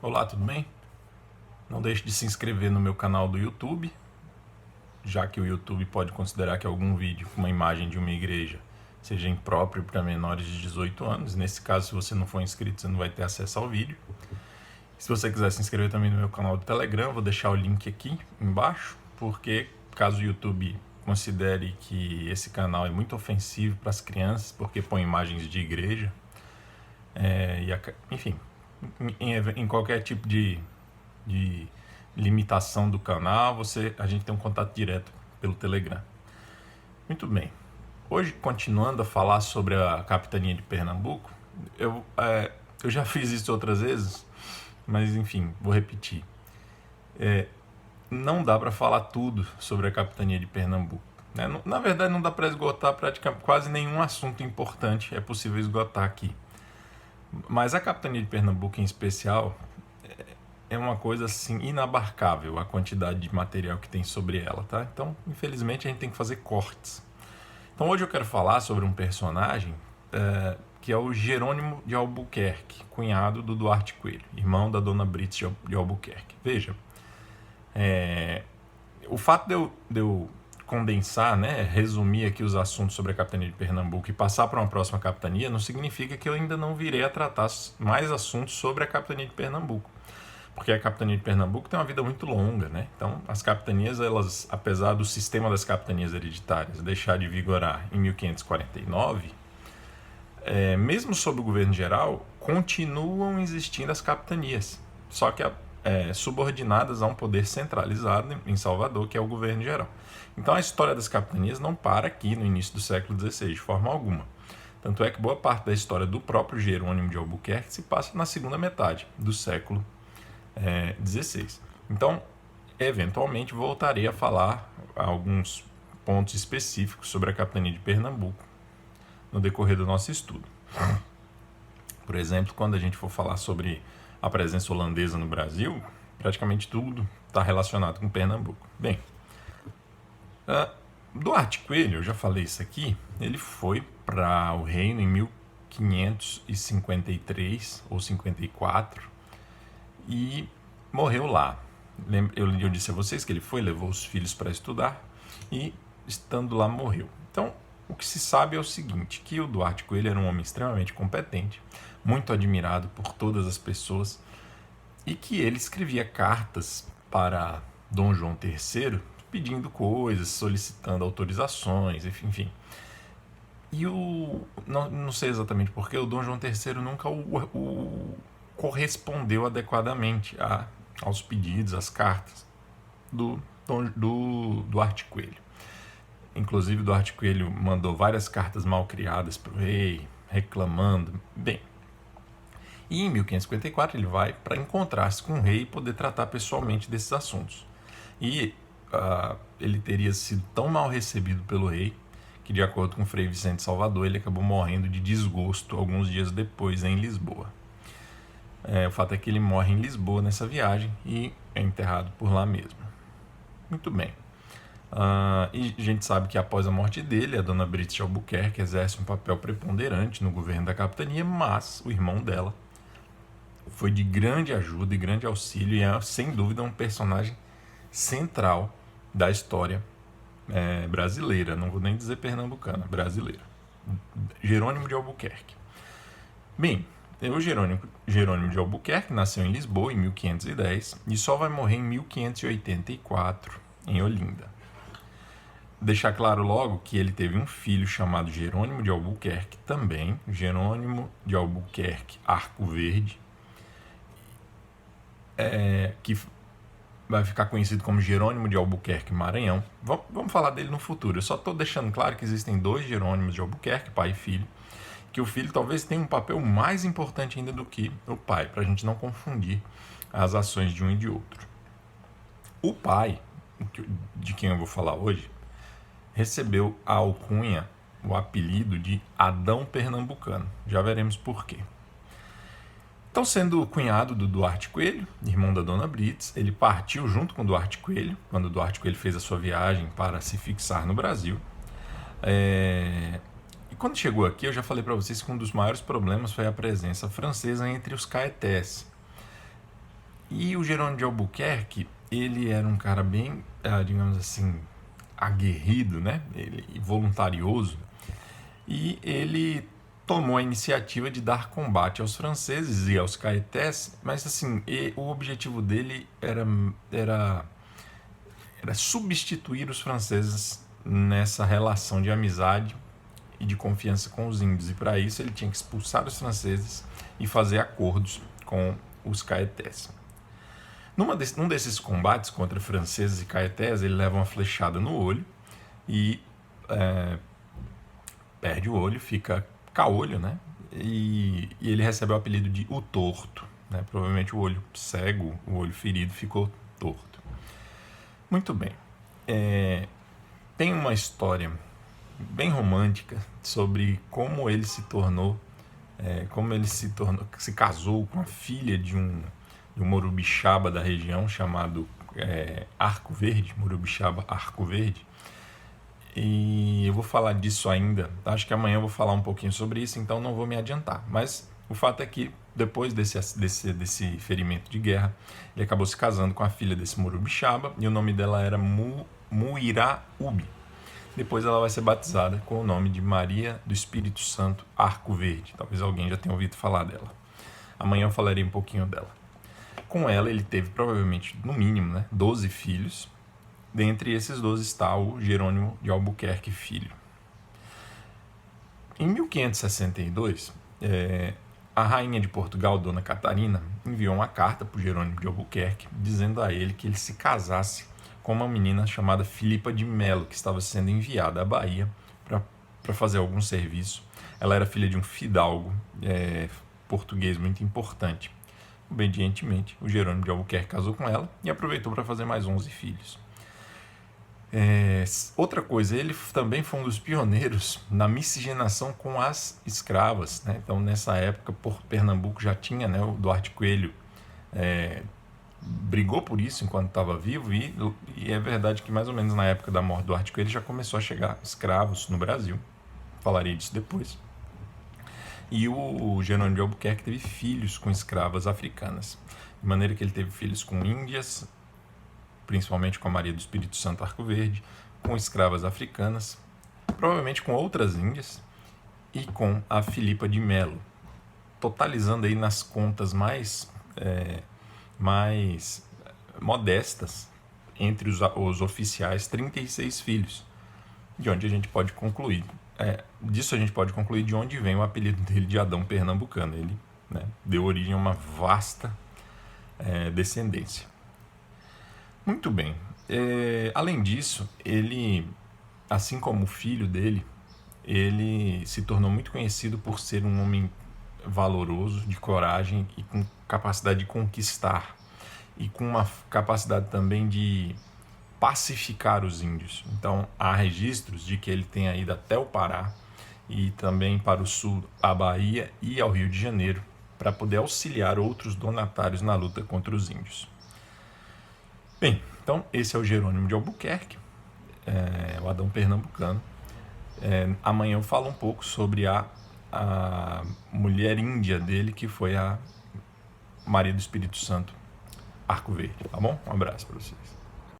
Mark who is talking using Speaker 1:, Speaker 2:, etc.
Speaker 1: Olá, tudo bem? Não deixe de se inscrever no meu canal do YouTube, já que o YouTube pode considerar que algum vídeo com uma imagem de uma igreja seja impróprio para menores de 18 anos. Nesse caso, se você não for inscrito, você não vai ter acesso ao vídeo. Se você quiser se inscrever também no meu canal do Telegram, vou deixar o link aqui embaixo, porque caso o YouTube considere que esse canal é muito ofensivo para as crianças, porque põe imagens de igreja, enfim, em qualquer tipo de limitação do canal, a gente tem um contato direto pelo Telegram. Muito bem. Hoje, continuando a falar sobre a capitania de Pernambuco, eu já fiz isso outras vezes, mas enfim, vou repetir. Não dá para falar tudo sobre a capitania de Pernambuco, né? Na verdade, não dá para esgotar praticamente quase nenhum assunto importante é possível esgotar aqui. Mas a capitania de Pernambuco em especial é uma coisa assim inabarcável a quantidade de material que tem sobre ela, tá? Então, infelizmente, a gente tem que fazer cortes. Então, hoje eu quero falar sobre um personagem que é o Jerônimo de Albuquerque, cunhado do Duarte Coelho, irmão da Dona Brits de Albuquerque. Veja, o fato de eu condensar, né, resumir aqui os assuntos sobre a capitania de Pernambuco e passar para uma próxima capitania, não significa que eu ainda não virei a tratar mais assuntos sobre a capitania de Pernambuco. Porque a capitania de Pernambuco tem uma vida muito longa, né? Então, as capitanias, elas, apesar do sistema das capitanias hereditárias deixar de vigorar em 1549, mesmo sob o governo geral, continuam existindo as capitanias, só que subordinadas a um poder centralizado em Salvador, que é o governo geral. Então, a história das capitanias não para aqui no início do século XVI, de forma alguma. Tanto é que boa parte da história do próprio Jerônimo de Albuquerque se passa na segunda metade do século XVI. Então, eventualmente, voltarei a falar alguns pontos específicos sobre a capitania de Pernambuco no decorrer do nosso estudo. Por exemplo, quando a gente for falar sobre a presença holandesa no Brasil, praticamente tudo está relacionado com Pernambuco. Bem, Duarte Coelho, eu já falei isso aqui, ele foi para o reino em 1553 ou 54 e morreu lá. Eu disse a vocês que ele levou os filhos para estudar e, estando lá, morreu. Então, o que se sabe é o seguinte, que o Duarte Coelho era um homem extremamente competente, muito admirado por todas as pessoas, e que ele escrevia cartas para Dom João III, pedindo coisas, solicitando autorizações, enfim. E não sei exatamente porquê, o Dom João III nunca o correspondeu adequadamente aos pedidos, às cartas do Duarte Coelho. Inclusive, Duarte Coelho mandou várias cartas mal criadas para o rei, reclamando. Bem, e em 1554 ele vai para encontrar-se com o rei e poder tratar pessoalmente desses assuntos. E ele teria sido tão mal recebido pelo rei que, de acordo com Frei Vicente Salvador, ele acabou morrendo de desgosto alguns dias depois em Lisboa. O fato é que ele morre em Lisboa nessa viagem e é enterrado por lá mesmo. Muito bem. E a gente sabe que após a morte dele, a Dona Brits de Albuquerque exerce um papel preponderante no governo da capitania, mas o irmão dela foi de grande ajuda e grande auxílio e é, sem dúvida, um personagem central da história brasileira, não vou nem dizer pernambucana, brasileira. Jerônimo de Albuquerque. Bem, o Jerônimo de Albuquerque nasceu em Lisboa em 1510 e só vai morrer em 1584 em Olinda. Deixar claro logo que ele teve um filho chamado Jerônimo de Albuquerque também, Jerônimo de Albuquerque Arco Verde, que vai ficar conhecido como Jerônimo de Albuquerque Maranhão. Vamos falar dele no futuro. Eu só estou deixando claro que existem dois Jerônimos de Albuquerque, pai e filho, que o filho talvez tenha um papel mais importante ainda do que o pai, para a gente não confundir as ações de um e de outro. O pai, de quem eu vou falar hoje, recebeu a alcunha, o apelido de Adão Pernambucano. Já veremos por quê. Então, sendo cunhado do Duarte Coelho, irmão da Dona Brits, ele partiu junto com o Duarte Coelho, quando o Duarte Coelho fez a sua viagem para se fixar no Brasil. E quando chegou aqui, eu já falei para vocês que um dos maiores problemas foi a presença francesa entre os caetés. E o Jerônimo de Albuquerque, ele era um cara bem, digamos assim, aguerrido, né? Ele voluntarioso, e ele tomou a iniciativa de dar combate aos franceses e aos caetés, mas assim, o objetivo dele era substituir os franceses nessa relação de amizade e de confiança com os índios, e para isso ele tinha que expulsar os franceses e fazer acordos com os caetés. Num desses combates contra franceses e caetés, ele leva uma flechada no olho e perde o olho, fica caolho, né? E ele recebe o apelido de O Torto, né? Provavelmente o olho cego, o olho ferido, ficou torto. Muito bem. Tem uma história bem romântica sobre como ele se se casou com a filha de um morubixaba da região chamado Arco Verde, Morubixaba Arco Verde. E eu vou falar disso ainda, acho que amanhã eu vou falar um pouquinho sobre isso, então não vou me adiantar. Mas o fato é que depois desse ferimento de guerra, ele acabou se casando com a filha desse Morubixaba, e o nome dela era Muiraubi. Depois ela vai ser batizada com o nome de Maria do Espírito Santo Arco Verde. Talvez alguém já tenha ouvido falar dela. Amanhã eu falarei um pouquinho dela. Com ela ele teve provavelmente, no mínimo, né, 12 filhos. Dentre esses 12 está o Jerônimo de Albuquerque Filho. Em 1562, a rainha de Portugal, Dona Catarina, enviou uma carta para o Jerônimo de Albuquerque, dizendo a ele que ele se casasse com uma menina chamada Filipa de Melo, que estava sendo enviada à Bahia para fazer algum serviço. Ela era filha de um fidalgo português muito importante. Obedientemente, o Jerônimo de Albuquerque casou com ela e aproveitou para fazer mais 11 filhos. Outra coisa, ele também foi um dos pioneiros na miscigenação com as escravas, né? Então, nessa época, Pernambuco já tinha, né, o Duarte Coelho brigou por isso enquanto estava vivo, e é verdade que mais ou menos na época da morte do Duarte Coelho já começou a chegar escravos no Brasil. Falarei disso depois. E o Jerônimo de Albuquerque teve filhos com escravas africanas, de maneira que ele teve filhos com índias, principalmente com a Maria do Espírito Santo Arco Verde, com escravas africanas, provavelmente com outras índias, e com a Filipa de Melo, totalizando aí nas contas mais modestas, entre os oficiais, 36 filhos, de onde a gente pode concluir. Disso a gente pode concluir de onde vem o apelido dele de Adão Pernambucano. Ele, né, deu origem a uma vasta descendência. Muito bem. Além disso, ele, assim como o filho dele, ele se tornou muito conhecido por ser um homem valoroso, de coragem e com capacidade de conquistar, e com uma capacidade também de pacificar os índios. Então, há registros de que ele tenha ido até o Pará e também para o sul, à Bahia e ao Rio de Janeiro, para poder auxiliar outros donatários na luta contra os índios. Bem, então esse é o Jerônimo de Albuquerque, o Adão Pernambucano. Amanhã eu falo um pouco sobre a mulher índia dele, que foi a Maria do Espírito Santo Arco Verde, tá bom? Um abraço para vocês.